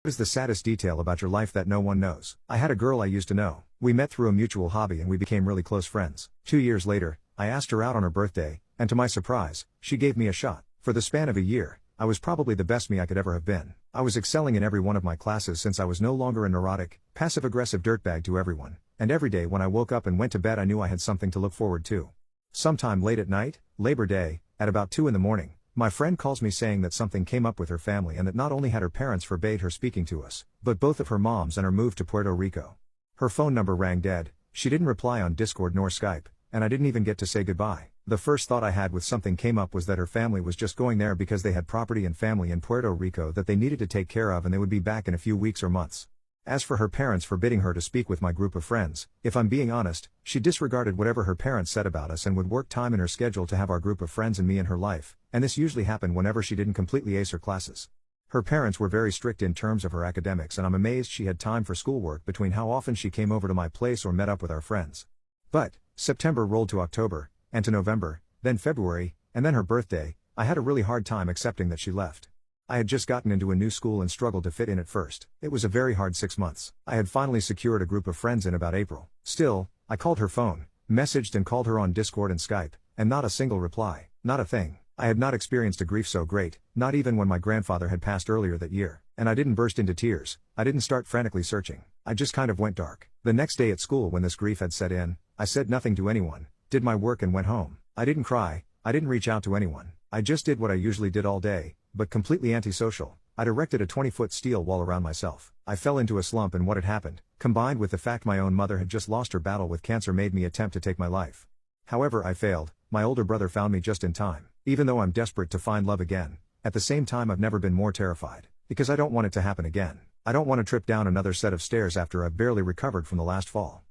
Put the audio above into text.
What is the saddest detail about your life that no one knows? I had a girl I used to know. We met through a mutual hobby and we became really close friends. 2 years later, I asked her out on her birthday, and to my surprise, she gave me a shot. For the span of a year, I was probably the best me I could ever have been. I was excelling in every one of my classes since I was no longer a neurotic, passive-aggressive dirtbag to everyone, and every day when I woke up and went to bed I knew I had something to look forward to. Sometime late at night, Labor Day, at about 2 in the morning, my friend calls me saying that something came up with her family and that not only had her parents forbade her speaking to us, but both of her moms and her moved to Puerto Rico. Her phone number rang dead, she didn't reply on Discord nor Skype, and I didn't even get to say goodbye. The first thought I had when something came up was that her family was just going there because they had property and family in Puerto Rico that they needed to take care of and they would be back in a few weeks or months. As for her parents forbidding her to speak with my group of friends, if I'm being honest, she disregarded whatever her parents said about us and would work time in her schedule to have our group of friends and me in her life, and this usually happened whenever she didn't completely ace her classes. Her parents were very strict in terms of her academics and I'm amazed she had time for schoolwork between how often she came over to my place or met up with our friends. But, September rolled to October, and to November, then February, and then her birthday. I had a really hard time accepting that she left. I had just gotten into a new school and struggled to fit in at first. It was a very hard 6 months. I had finally secured a group of friends in about April. Still, I called her phone, messaged and called her on Discord and Skype, and not a single reply, not a thing. I had not experienced a grief so great, not even when my grandfather had passed earlier that year, and I didn't burst into tears, I didn't start frantically searching, I just kind of went dark. The next day at school when this grief had set in, I said nothing to anyone, did my work and went home. I didn't cry, I didn't reach out to anyone, I just did what I usually did all day, but completely antisocial. I'd erected a 20-foot steel wall around myself. I fell into a slump and what had happened, combined with the fact my own mother had just lost her battle with cancer made me attempt to take my life. However, I failed. My older brother found me just in time. Even though I'm desperate to find love again, at the same time I've never been more terrified. Because I don't want it to happen again. I don't want to trip down another set of stairs after I've barely recovered from the last fall.